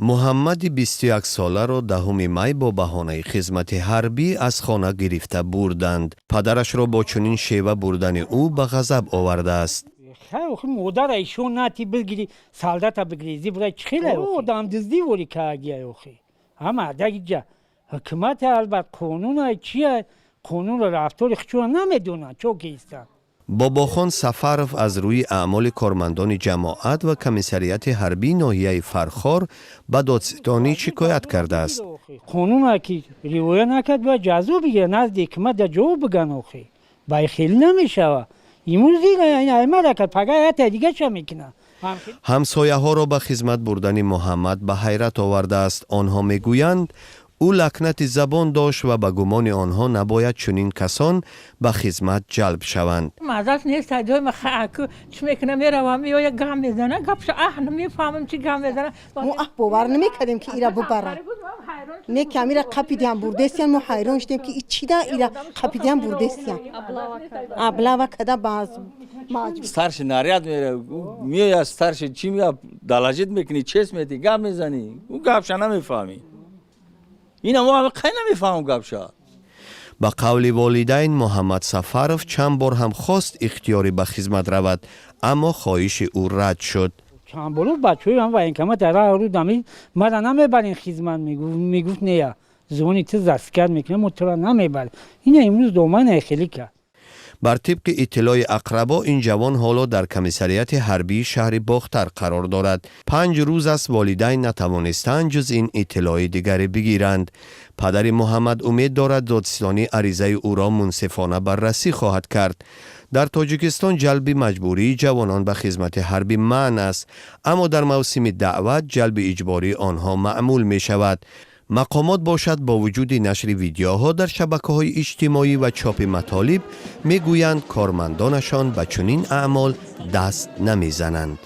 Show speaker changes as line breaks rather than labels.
محمد 21 ساله را 10 می با بهانه خدمت حربی از خانه گرفته بردند. پدرش را با چنین شیوه بردن او به غضب آورده است.
خیلی مادر ایشون نتی بگیری سالدت بگیری برای چخیله او دام دزدی ولی کاگی اوخی اما دیگه حکومت البته قانون چیه قانون رفتار خودشون نمیدونن چوکیستن.
باباخان سفرов از روی اعمال کارمندان جماعت و کمیسریت حربی ناحیه فرخار به دادستانی شکایت کرده است.
قانون که رعایت نکرد و جزا بگیره نزد حکومت در جواب بگن اوخی بای خیلی نمیشه امروز دیگه عمل کرد پگاه دیگه چه میکنه.
همسایه ها را به خدمت بردن محمد به حیرت آورده است. آنها میگویند او لکنت زبان داشت و به گمان آنها نباید چنین کسان به خدمت جلب شوند.
معذرت نیست تجای ما چی میکنه میره و میاد گام میزنه گپش نمیفهمم چی گام میزنه
ما باور نمیکردیم که ایرا ببرن نه که امیره قپیدیم بردستیم ما حیران شدیم که چی ده ایرا قپیدیم بردستیم ابلا و کده باز
ستارش ناریاد میره میاد ستارش چی میاد دلاجت میکنی چیز میتی گام میزنی او گپش نمیفهمی اینا ما خیلی نمیفهمم گپشا.
با قول والدین محمد سفرov چند بار هم خواست اختیاری به خدمت رود اما خواهش او رد شد.
چند بار بچه‌ای هم و اینکه در رو دمی مرا نمیبرین خدمت میگفت نه زونی تو دستکار میکنه مترا نمیبر. این امروز دومن خیلی کرد.
بر طبق اطلاع اقربا این جوان حالا در کمیسریت حربی شهر باختر قرار دارد. 5 روز است والدین نتوانستند جز این اطلاع دیگری بگیرند. پدر محمد امید دارد دادستانی عریضه او را منصفانه بررسی خواهد کرد. در تاجیکستان جلب مجبوری جوانان به خدمت حربی منع است اما در موسم دعوت جلب اجباری آنها معمول می شود. مقامات باشد با وجود نشر ویدیوها در شبکه‌های اجتماعی و چاپ مطالب میگویند کارمندانشان به چنین اعمال دست نمیزنند.